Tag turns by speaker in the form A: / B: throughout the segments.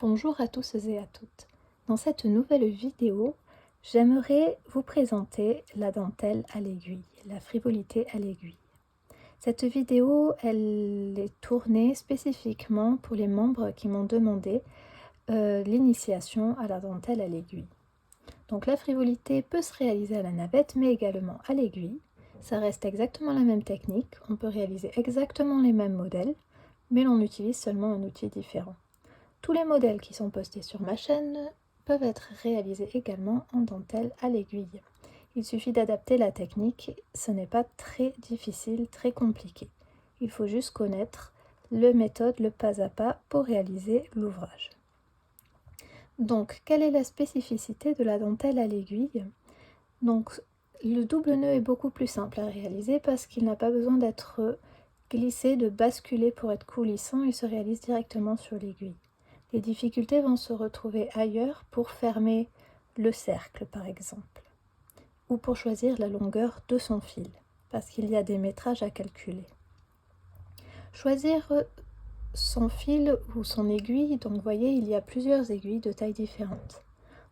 A: Bonjour à tous et à toutes. Dans cette nouvelle vidéo, j'aimerais vous présenter la dentelle à l'aiguille, la frivolité à l'aiguille. Cette vidéo, elle est tournée spécifiquement pour les membres qui m'ont demandé l'initiation à la dentelle à l'aiguille. Donc la frivolité peut se réaliser à la navette, mais également à l'aiguille. Ça reste exactement la même technique, on peut réaliser exactement les mêmes modèles, mais l'on utilise seulement un outil différent. Tous les modèles qui sont postés sur ma chaîne peuvent être réalisés également en dentelle à l'aiguille. Il suffit d'adapter la technique, ce n'est pas très difficile, très compliqué. Il faut juste connaître la méthode, le pas à pas pour réaliser l'ouvrage. Donc, quelle est la spécificité de la dentelle à l'aiguille? Donc, le double nœud est beaucoup plus simple à réaliser parce qu'il n'a pas besoin d'être glissé, de basculer pour être coulissant, il se réalise directement sur l'aiguille. Les difficultés vont se retrouver ailleurs pour fermer le cercle par exemple, ou pour choisir la longueur de son fil, parce qu'il y a des métrages à calculer. Choisir son fil ou son aiguille, donc vous voyez il y a plusieurs aiguilles de tailles différentes.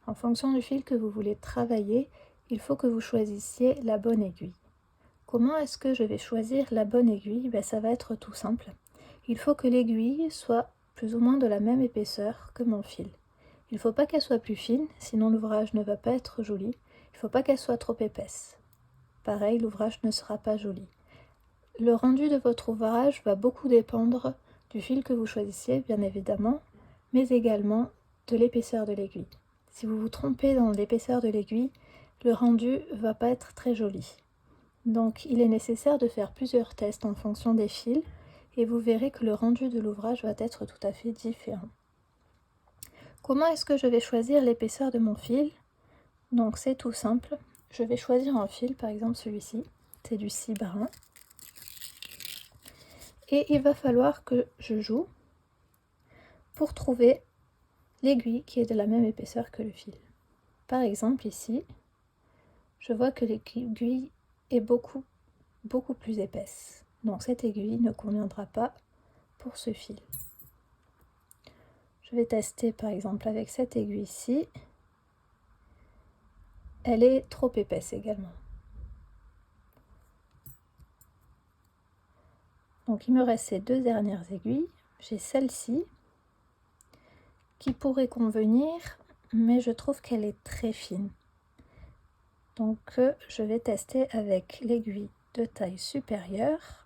A: En fonction du fil que vous voulez travailler, il faut que vous choisissiez la bonne aiguille. Comment est-ce que je vais choisir la bonne aiguille? Ça va être tout simple. Il faut que l'aiguille soit plus ou moins de la même épaisseur que mon fil. Il ne faut pas qu'elle soit plus fine, sinon l'ouvrage ne va pas être joli. Il ne faut pas qu'elle soit trop épaisse. Pareil, l'ouvrage ne sera pas joli. Le rendu de votre ouvrage va beaucoup dépendre du fil que vous choisissiez, bien évidemment, mais également de l'épaisseur de l'aiguille. Si vous vous trompez dans l'épaisseur de l'aiguille, le rendu ne va pas être très joli. Donc il est nécessaire de faire plusieurs tests en fonction des fils et vous verrez que le rendu de l'ouvrage va être tout à fait différent. Comment est-ce que je vais choisir l'épaisseur de mon fil? Donc c'est tout simple, je vais choisir un fil, par exemple celui-ci, c'est du 6 brun. Et il va falloir que je joue pour trouver l'aiguille qui est de la même épaisseur que le fil. Par exemple ici, je vois que l'aiguille est beaucoup plus épaisse. Donc cette aiguille ne conviendra pas pour ce fil. Je vais tester par exemple avec cette aiguille-ci. Elle est trop épaisse également. Donc il me reste ces deux dernières aiguilles. J'ai celle-ci qui pourrait convenir, mais je trouve qu'elle est très fine. Donc je vais tester avec l'aiguille de taille supérieure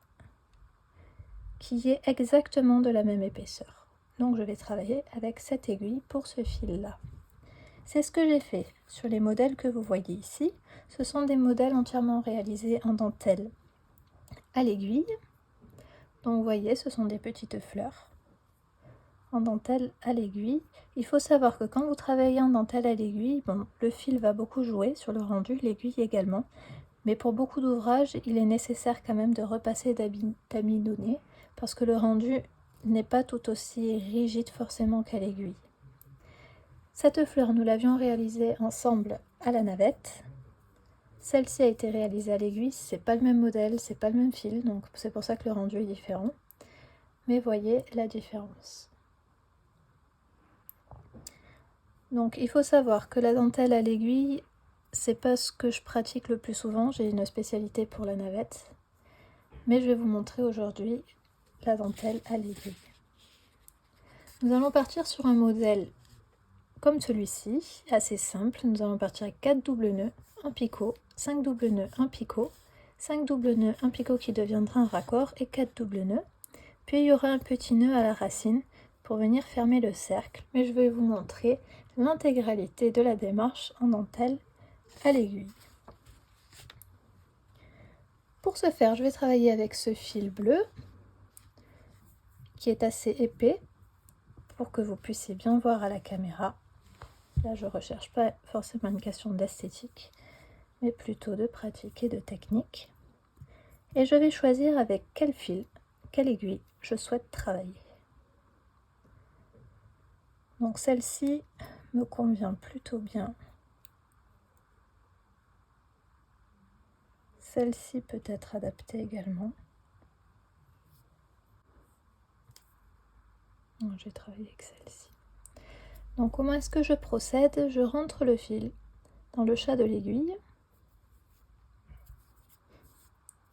A: qui est exactement de la même épaisseur. Donc je vais travailler avec cette aiguille pour ce fil-là. C'est ce que j'ai fait sur les modèles que vous voyez ici. Ce sont des modèles entièrement réalisés en dentelle à l'aiguille. Donc vous voyez, ce sont des petites fleurs en dentelle à l'aiguille. Il faut savoir que quand vous travaillez en dentelle à l'aiguille, le fil va beaucoup jouer sur le rendu, l'aiguille également. Mais pour beaucoup d'ouvrages, il est nécessaire quand même de repasser d'amidonné parce que le rendu n'est pas tout aussi rigide forcément qu'à l'aiguille. Cette fleur, nous l'avions réalisée ensemble à la navette. Celle-ci a été réalisée à l'aiguille, c'est pas le même modèle, c'est pas le même fil, donc c'est pour ça que le rendu est différent. Mais voyez la différence. Donc il faut savoir que la dentelle à l'aiguille, c'est pas ce que je pratique le plus souvent, j'ai une spécialité pour la navette. Mais je vais vous montrer aujourd'hui la dentelle à l'aiguille. Nous allons partir sur un modèle comme celui-ci, assez simple. Nous allons partir avec 4 doubles nœuds, un picot, 5 doubles nœuds, un picot, 5 doubles nœuds, un picot qui deviendra un raccord et 4 doubles nœuds. Puis il y aura un petit nœud à la racine pour venir fermer le cercle. Mais je vais vous montrer l'intégralité de la démarche en dentelle à l'aiguille. Pour ce faire, je vais travailler avec ce fil bleu qui est assez épais pour que vous puissiez bien voir à la caméra. Là, je ne recherche pas forcément une question d'esthétique, mais plutôt de pratique et de technique. Et je vais choisir avec quel fil, quelle aiguille je souhaite travailler. Donc celle-ci me convient plutôt bien. Celle-ci peut être adaptée également. Donc, je vais travailler avec celle-ci. Donc comment est-ce que je procède? Je rentre le fil dans le chat de l'aiguille.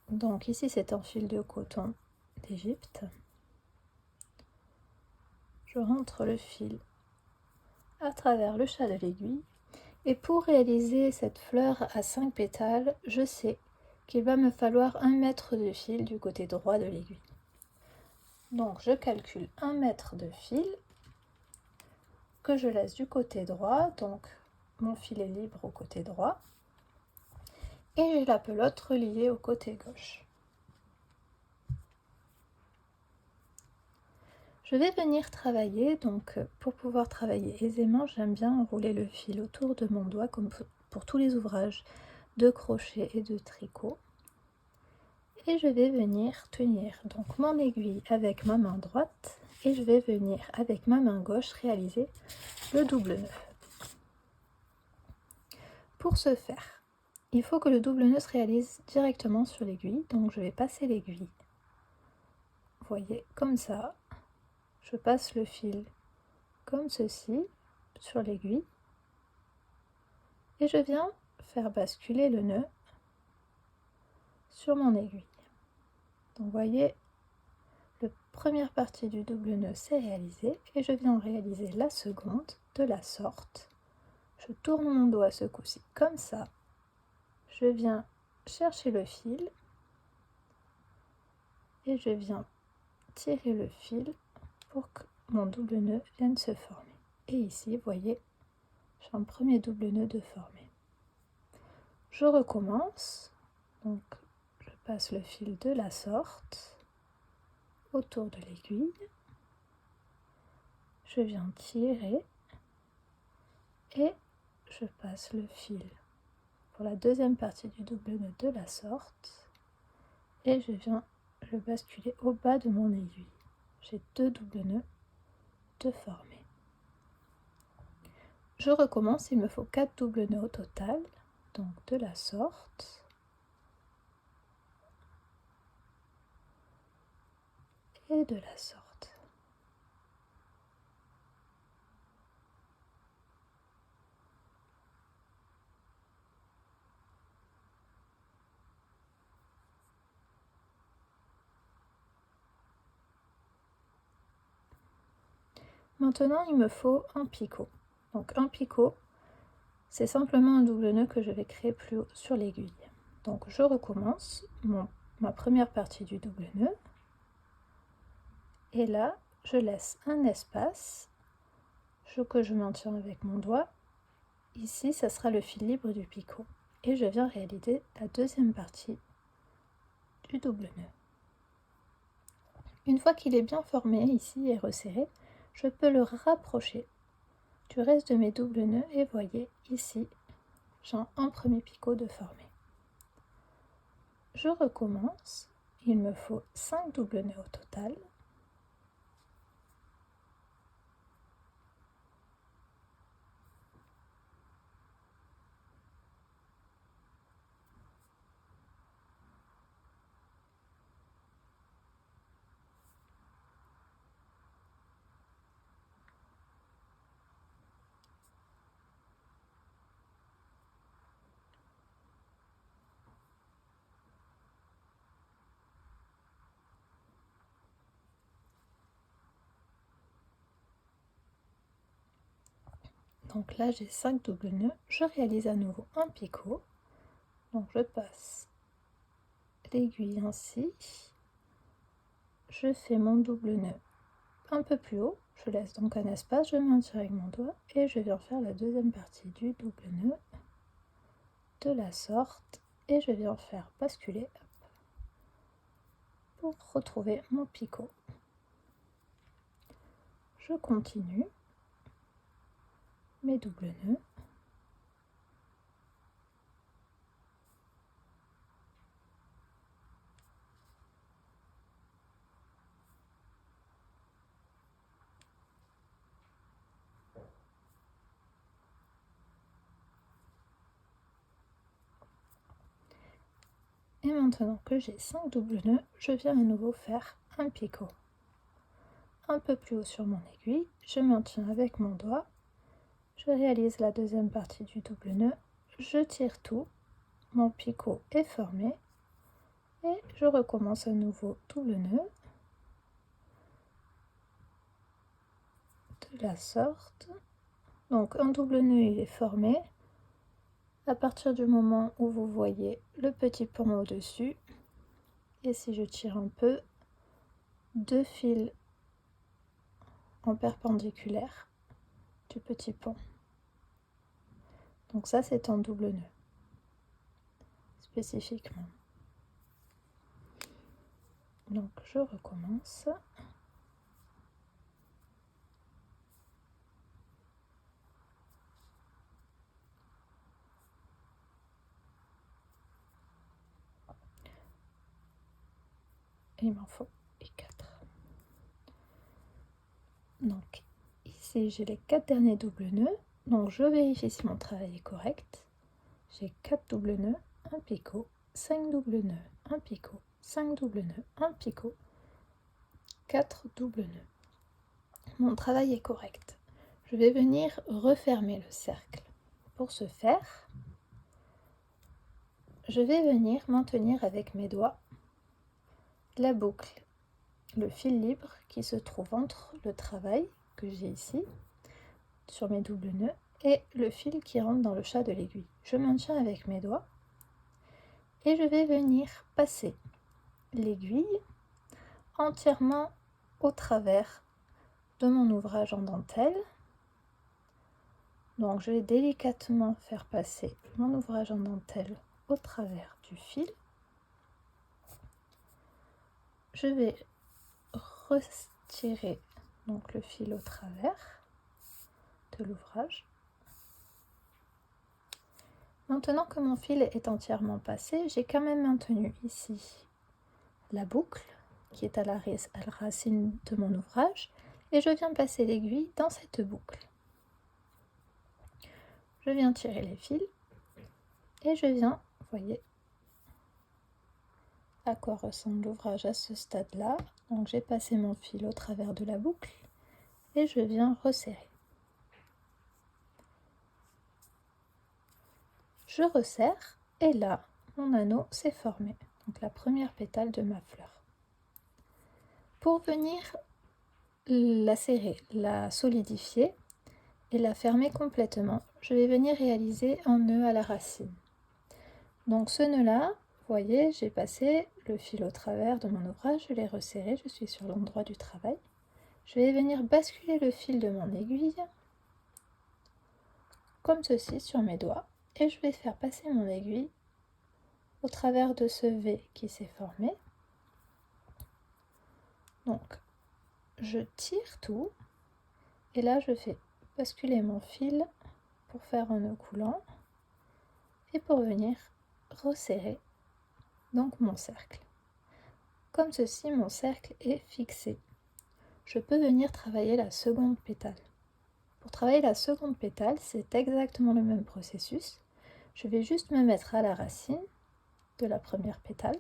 A: Donc ici c'est un fil de coton d'Égypte. Je rentre le fil à travers le chat de l'aiguille. Et pour réaliser cette fleur à 5 pétales, je sais qu'il va me falloir 1 mètre de fil du côté droit de l'aiguille. Donc je calcule 1 mètre de fil que je laisse du côté droit, donc mon fil est libre au côté droit, et j'ai la pelote reliée au côté gauche. Je vais venir travailler, donc pour pouvoir travailler aisément, j'aime bien rouler le fil autour de mon doigt comme pour tous les ouvrages de crochet et de tricot. Et je vais venir tenir donc mon aiguille avec ma main droite et je vais venir avec ma main gauche réaliser le double nœud. Pour ce faire, il faut que le double nœud se réalise directement sur l'aiguille, donc je vais passer l'aiguille, vous voyez, comme ça. Je passe le fil comme ceci sur l'aiguille et je viens faire basculer le nœud sur mon aiguille. Donc vous voyez, la première partie du double nœud s'est réalisée et je viens réaliser la seconde de la sorte. Je tourne mon doigt ce coup-ci comme ça. Je viens chercher le fil et je viens tirer le fil pour que mon double nœud vienne se former. Et ici, vous voyez, j'ai un premier double nœud de formé. Je recommence. Donc, je passe le fil de la sorte autour de l'aiguille. Je viens tirer et je passe le fil pour la deuxième partie du double nœud de la sorte et je viens le basculer au bas de mon aiguille. J'ai 2 doubles nœuds de former. Je recommence, il me faut 4 doubles nœuds au total, donc de la sorte et de la sorte. Maintenant, il me faut un picot. Donc un picot, c'est simplement un double nœud que je vais créer plus haut sur l'aiguille. Donc je recommence ma première partie du double nœud. Et là, je laisse un espace que je maintiens avec mon doigt. Ici, ça sera le fil libre du picot. Et je viens réaliser la deuxième partie du double nœud. Une fois qu'il est bien formé ici et resserré, je peux le rapprocher du reste de mes doubles nœuds et voyez ici, j'ai un premier picot de formé. Je recommence, il me faut 5 doubles nœuds au total. Donc là j'ai 5 doubles nœuds, je réalise à nouveau un picot. Donc je passe l'aiguille ainsi, je fais mon double nœud un peu plus haut, je laisse donc un espace, je maintiens avec mon doigt et je viens faire la deuxième partie du double nœud de la sorte et je viens faire basculer pour retrouver mon picot. Je continue mes doubles nœuds. Et maintenant que j'ai 5 doubles nœuds, je viens à nouveau faire un picot. Un peu plus haut sur mon aiguille, je maintiens avec mon doigt Je réalise la deuxième partie du double nœud, je tire tout, mon picot est formé et je recommence un nouveau double nœud de la sorte. Donc un double nœud il est formé à partir du moment où vous voyez le petit pont au-dessus, et si je tire un peu, 2 fils en perpendiculaire du petit pont. Donc ça c'est un double nœud spécifiquement. Donc je recommence. Et il m'en faut 4. Donc ici j'ai les 4 derniers doubles nœuds. Donc je vérifie si mon travail est correct. J'ai 4 doubles nœuds, un picot, 5 doubles nœuds, un picot, 5 doubles nœuds, un picot, 4 doubles nœuds. Mon travail est correct. Je vais venir refermer le cercle. Pour ce faire, je vais venir maintenir avec mes doigts la boucle, le fil libre qui se trouve entre le travail que j'ai ici, sur mes doubles nœuds, et le fil qui rentre dans le chat de l'aiguille. Je maintiens avec mes doigts et je vais venir passer l'aiguille entièrement au travers de mon ouvrage en dentelle. Donc je vais délicatement faire passer mon ouvrage en dentelle au travers du fil. Je vais retirer donc le fil au travers de l'ouvrage. Maintenant que mon fil est entièrement passé, j'ai quand même maintenu ici la boucle qui est à la racine de mon ouvrage et je viens passer l'aiguille dans cette boucle. Je viens tirer les fils et je viens, vous voyez à quoi ressemble l'ouvrage à ce stade-là. Donc j'ai passé mon fil au travers de la boucle et je viens resserrer. Je resserre et là, mon anneau s'est formé. Donc la première pétale de ma fleur. Pour venir la serrer, la solidifier et la fermer complètement, je vais venir réaliser un nœud à la racine. Donc ce nœud-là, vous voyez, j'ai passé le fil au travers de mon ouvrage, je l'ai resserré, je suis sur l'endroit du travail. Je vais venir basculer le fil de mon aiguille, comme ceci sur mes doigts, et je vais faire passer mon aiguille au travers de ce V qui s'est formé. Donc je tire tout, et là je fais basculer mon fil pour faire un nœud coulant, et pour venir resserrer donc mon cercle. Comme ceci, mon cercle est fixé. Je peux venir travailler la seconde pétale. Pour travailler la seconde pétale, c'est exactement le même processus. Je vais juste me mettre à la racine de la première pétale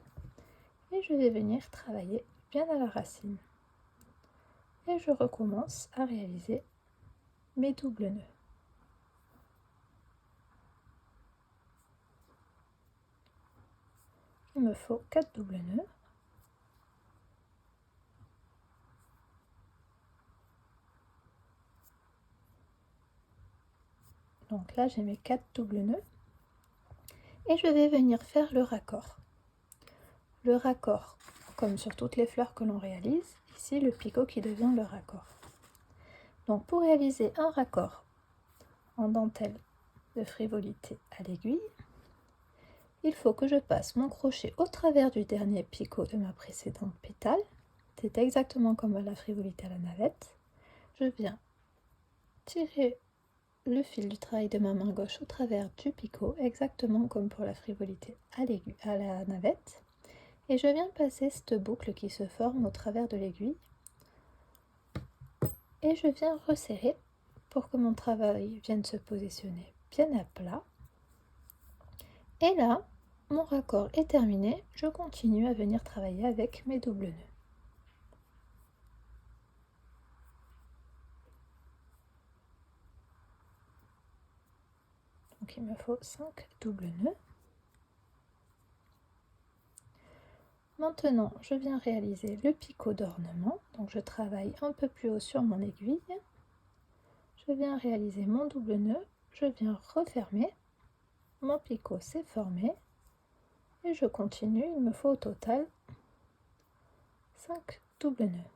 A: et je vais venir travailler bien à la racine. Et je recommence à réaliser mes doubles nœuds. Il me faut 4 doubles nœuds. Donc là, j'ai mes 4 doubles nœuds. Et je vais venir faire le raccord. Le raccord, comme sur toutes les fleurs que l'on réalise, ici le picot qui devient le raccord. Donc pour réaliser un raccord en dentelle de frivolité à l'aiguille, il faut que je passe mon crochet au travers du dernier picot de ma précédente pétale. C'est exactement comme à la frivolité à la navette. Je viens tirer le fil du travail de ma main gauche au travers du picot, exactement comme pour la frivolité à l'aiguille, à la navette. Et je viens passer cette boucle qui se forme au travers de l'aiguille. Et je viens resserrer pour que mon travail vienne se positionner bien à plat. Et là, mon raccord est terminé, je continue à venir travailler avec mes doubles nœuds. donc il me faut 5 doubles nœuds. Maintenant, je viens réaliser le picot d'ornement, donc je travaille un peu plus haut sur mon aiguille. Je viens réaliser mon double nœud, je viens refermer, mon picot s'est formé et je continue, il me faut au total 5 doubles nœuds.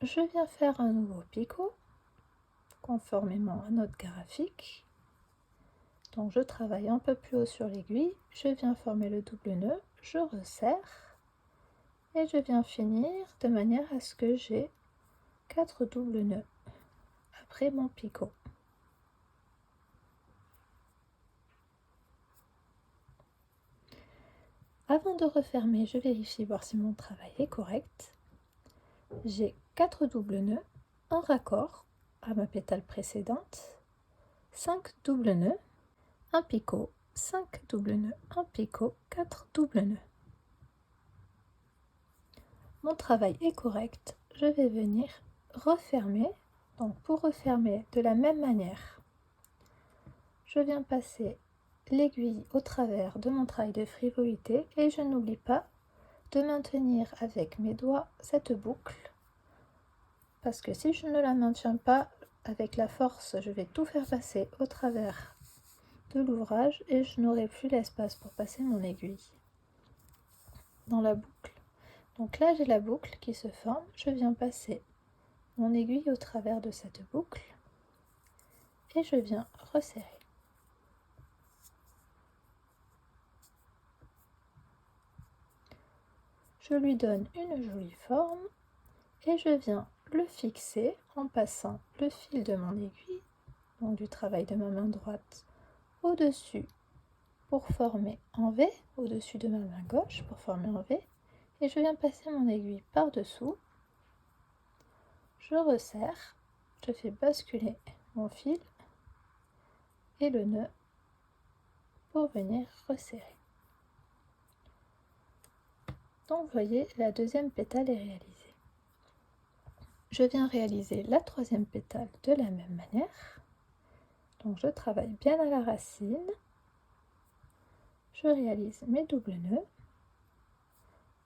A: Je viens faire un nouveau picot, conformément à notre graphique. Donc je travaille un peu plus haut sur l'aiguille, je viens former le double nœud, je resserre et je viens finir de manière à ce que j'ai 4 doubles nœuds après mon picot. Avant de refermer, je vérifie voir si mon travail est correct. J'ai 4 doubles nœuds, un raccord à ma pétale précédente, 5 doubles nœuds, un picot, 5 doubles nœuds, un picot, 4 doubles nœuds. Mon travail est correct, je vais venir refermer. Donc pour refermer de la même manière, je viens passer l'aiguille au travers de mon travail de frivolité et je n'oublie pas de maintenir avec mes doigts cette boucle, parce que si je ne la maintiens pas avec la force, je vais tout faire passer au travers de l'ouvrage et je n'aurai plus l'espace pour passer mon aiguille dans la boucle. Donc là j'ai la boucle qui se forme, je viens passer mon aiguille au travers de cette boucle et je viens resserrer. Je lui donne une jolie forme et je viens le fixer en passant le fil de mon aiguille, donc du travail de ma main droite, au-dessus pour former un V, au-dessus de ma main gauche pour former un V, et je viens passer mon aiguille par-dessous, je resserre, je fais basculer mon fil et le nœud pour venir resserrer. Donc vous voyez, la deuxième pétale est réalisée. Je viens réaliser la troisième pétale de la même manière. Donc je travaille bien à la racine. Je réalise mes doubles nœuds.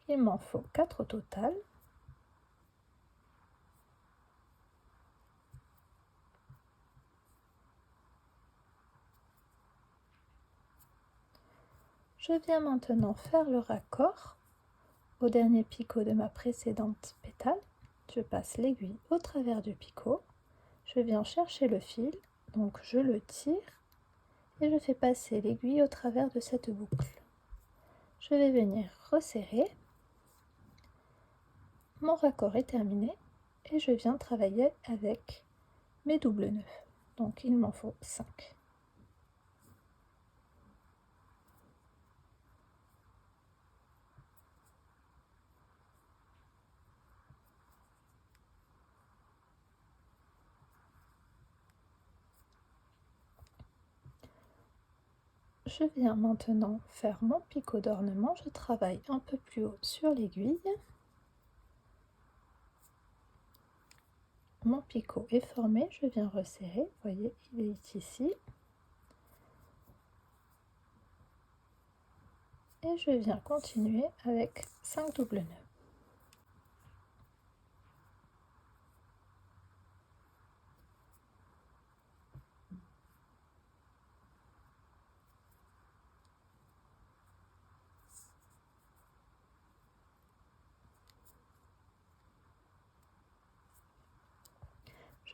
A: Il m'en faut 4 au total. Je viens maintenant faire le raccord au dernier picot de ma précédente pétale. Je passe l'aiguille au travers du picot. Je viens chercher le fil, donc je le tire et je fais passer l'aiguille au travers de cette boucle. Je vais venir resserrer. Mon raccord est terminé et je viens travailler avec mes doubles nœuds. Donc il m'en faut 5. Je viens maintenant faire mon picot d'ornement. Je travaille un peu plus haut sur l'aiguille. Mon picot est formé, je viens resserrer. Vous voyez, il est ici. Et je viens continuer avec 5 doubles nœuds.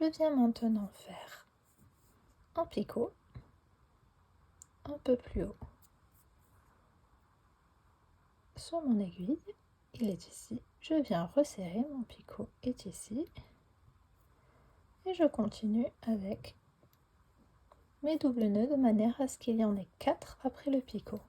A: Je viens maintenant faire un picot un peu plus haut sur mon aiguille. Il est ici. Je viens resserrer, mon picot est ici. Et je continue avec mes doubles nœuds de manière à ce qu'il y en ait 4 après le picot.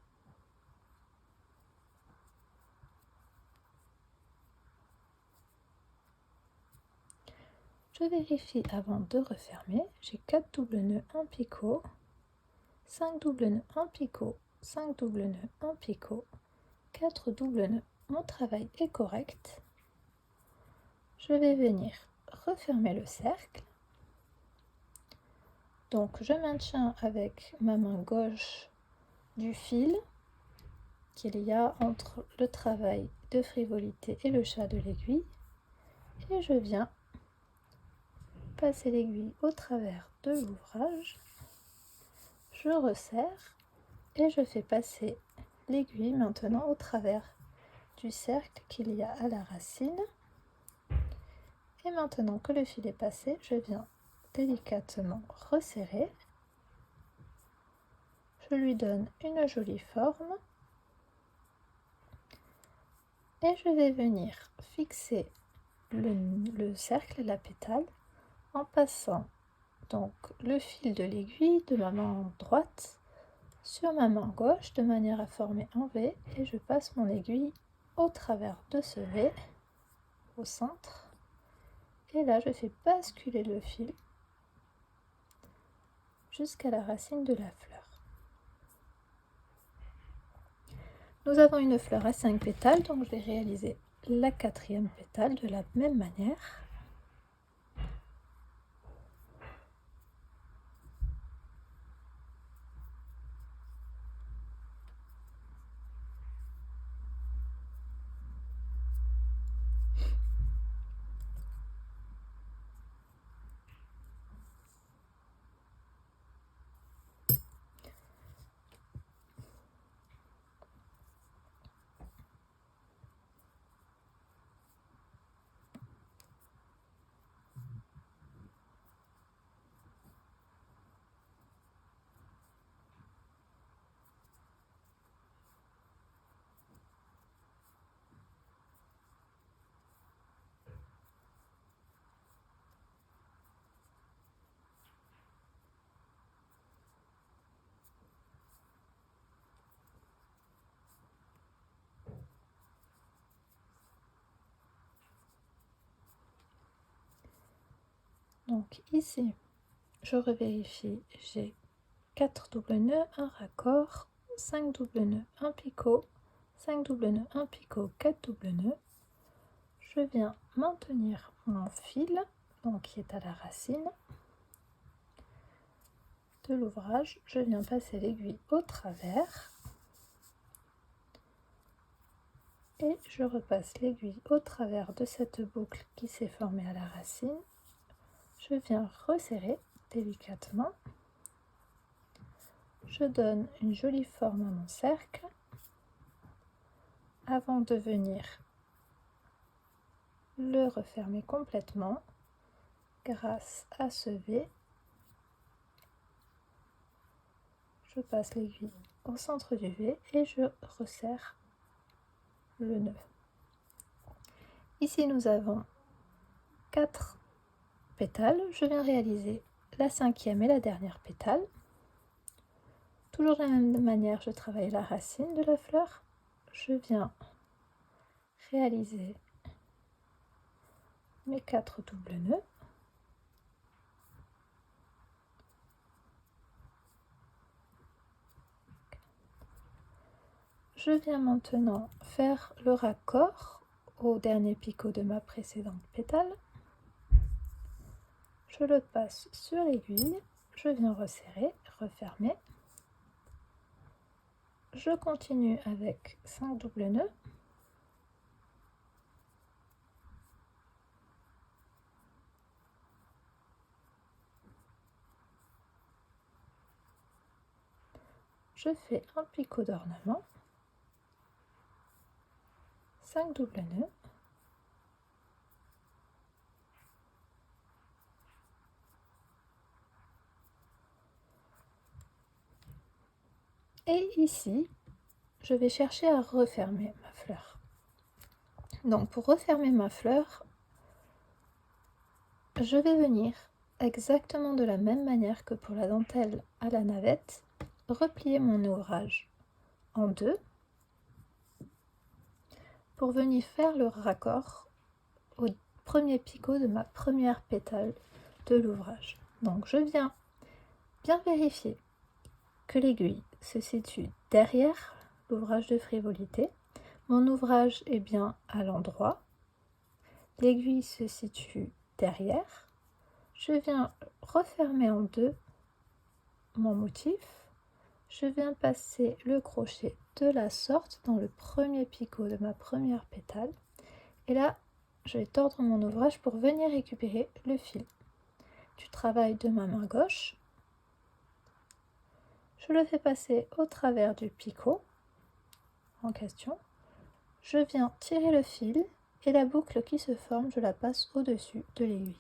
A: Je vérifie avant de refermer. J'ai 4 doubles nœuds, un picot, 5 doubles nœuds, un picot, 5 doubles nœuds, un picot 4 doubles nœuds. Mon travail est correct. Je vais venir refermer le cercle. Donc je maintiens avec ma main gauche du fil qu'il y a entre le travail de frivolité et le chat de l'aiguille et je viens passer l'aiguille au travers de l'ouvrage, je resserre et je fais passer l'aiguille maintenant au travers du cercle qu'il y a à la racine. Et maintenant que le fil est passé, je viens délicatement resserrer. Je lui donne une jolie forme et je vais venir fixer le cercle, la pétale, en passant donc le fil de l'aiguille de ma main droite sur ma main gauche de manière à former un V et je passe mon aiguille au travers de ce V au centre et là je fais basculer le fil jusqu'à la racine de la fleur. Nous avons une fleur à 5 pétales, donc je vais réaliser la 4e pétale de la même manière. Donc ici, je revérifie, j'ai 4 doubles nœuds, un raccord, 5 doubles nœuds, un picot, 5 doubles nœuds, un picot, 4 doubles nœuds. Je viens maintenir mon fil, donc qui est à la racine de l'ouvrage. Je viens passer l'aiguille au travers et je repasse l'aiguille au travers de cette boucle qui s'est formée à la racine. Je viens resserrer délicatement. Je donne une jolie forme à mon cercle avant de venir le refermer complètement grâce à ce V. Je passe l'aiguille au centre du V et je resserre le nœud. Ici nous avons 4 pétales. Je viens réaliser la 5e et la dernière pétale. Toujours de la même manière, je travaille la racine de la fleur. Je viens réaliser mes 4 doubles nœuds. Je viens maintenant faire le raccord au dernier picot de ma précédente pétale. Je le passe sur l'aiguille, je viens resserrer, refermer. Je continue avec 5 doubles nœuds. Je fais un picot d'ornement, 5 doubles nœuds. Et ici, je vais chercher à refermer ma fleur. Donc pour refermer ma fleur, je vais venir exactement de la même manière que pour la dentelle à la navette, replier mon ouvrage en deux pour venir faire le raccord au premier picot de ma première pétale de l'ouvrage. Donc je viens bien vérifier que l'aiguille se situe derrière l'ouvrage de frivolité. Mon ouvrage est bien à l'endroit. L'aiguille se situe derrière. Je viens refermer en deux mon motif. Je viens passer le crochet de la sorte dans le premier picot de ma première pétale. Et là, je vais tordre mon ouvrage pour venir récupérer le fil. Tu travailles de ma main gauche. Je le fais passer au travers du picot en question. Je viens tirer le fil et la boucle qui se forme, je la passe au-dessus de l'aiguille.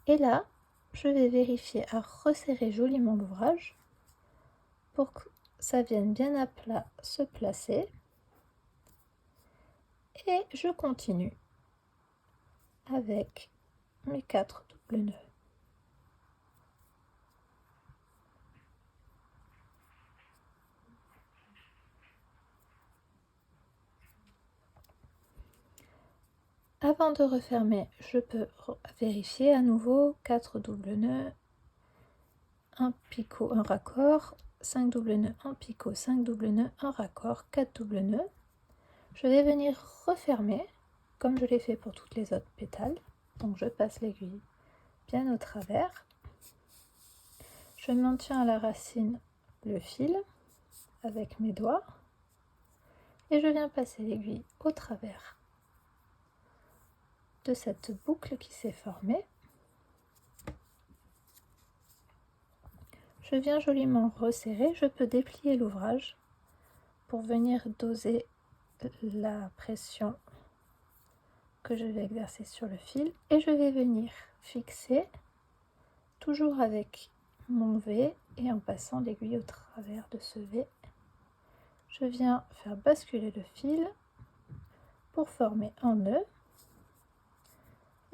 A: Et là, je vais vérifier à resserrer joliment l'ouvrage pour que ça vienne bien à plat se placer. Et je continue avec mes 4 doubles nœuds. Avant de refermer, je peux vérifier à nouveau 4 doubles nœuds, un picot, un raccord, 5 doubles nœuds, un picot, 5 doubles nœuds, un raccord, 4 doubles nœuds. Je vais venir refermer comme je l'ai fait pour toutes les autres pétales. Donc je passe l'aiguille bien au travers. Je maintiens à la racine le fil avec mes doigts et je viens passer l'aiguille au travers de cette boucle qui s'est formée. Je viens joliment resserrer. Je peux déplier l'ouvrage pour venir doser la pression que je vais exercer sur le fil et je vais venir fixer toujours avec mon V et en passant l'aiguille au travers de ce V. Je viens faire basculer le fil pour former un nœud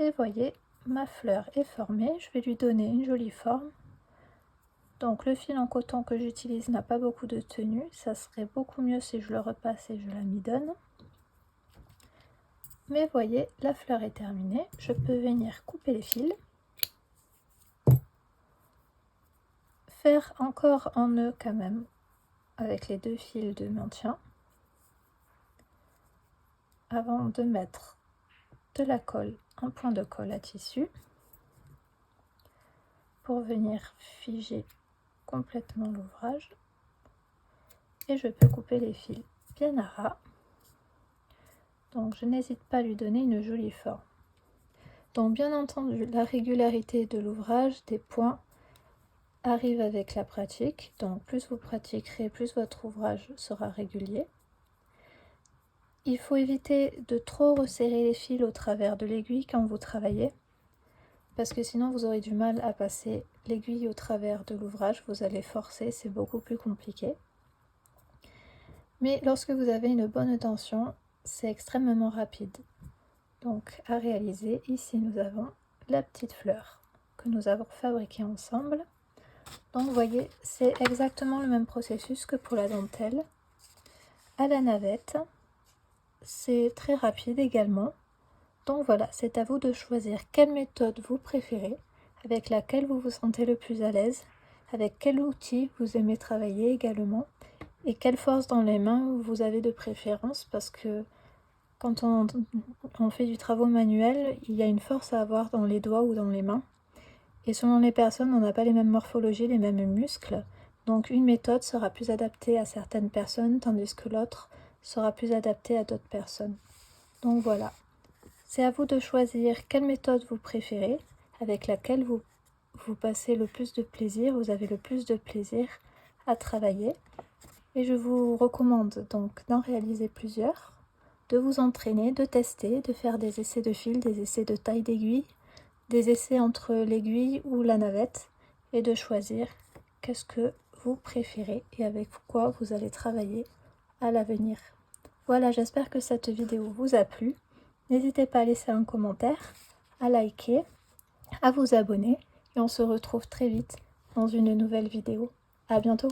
A: et voyez, ma fleur est formée. Je vais lui donner une jolie forme. Donc le fil en coton que j'utilise n'a pas beaucoup de tenue, ça serait beaucoup mieux si je le repasse et je la midonne. Mais voyez, la fleur est terminée. Je peux venir couper les fils, faire encore un nœud quand même avec les 2 fils de maintien avant de mettre de la colle, un point de colle à tissu pour venir figer complètement l'ouvrage. Et je peux couper les fils bien à ras. Donc je n'hésite pas à lui donner une jolie forme. Donc bien entendu, la régularité de l'ouvrage, des points, arrive avec la pratique. Donc plus vous pratiquerez, plus votre ouvrage sera régulier. Il faut éviter de trop resserrer les fils au travers de l'aiguille quand vous travaillez, parce que sinon vous aurez du mal à passer l'aiguille au travers de l'ouvrage. Vous allez forcer, c'est beaucoup plus compliqué. Mais lorsque vous avez une bonne tension, c'est extrêmement rapide. Donc à réaliser, ici nous avons la petite fleur que nous avons fabriquée ensemble. Donc vous voyez, c'est exactement le même processus que pour la dentelle. À la navette, c'est très rapide également. Donc voilà, c'est à vous de choisir quelle méthode vous préférez, avec laquelle vous vous sentez le plus à l'aise, avec quel outil vous aimez travailler également, et quelle force dans les mains vous avez de préférence, parce que quand on fait du travail manuel, il y a une force à avoir dans les doigts ou dans les mains. Et selon les personnes, on n'a pas les mêmes morphologies, les mêmes muscles. Donc une méthode sera plus adaptée à certaines personnes, tandis que l'autre sera plus adaptée à d'autres personnes. Donc voilà. C'est à vous de choisir quelle méthode vous préférez, avec laquelle vous passez le plus de plaisir, vous avez le plus de plaisir à travailler. Et je vous recommande donc d'en réaliser plusieurs, de vous entraîner, de tester, de faire des essais de fil, des essais de taille d'aiguille, des essais entre l'aiguille ou la navette, et de choisir qu'est-ce que vous préférez et avec quoi vous allez travailler à l'avenir. Voilà, j'espère que cette vidéo vous a plu. N'hésitez pas à laisser un commentaire, à liker, à vous abonner et on se retrouve très vite dans une nouvelle vidéo. À bientôt!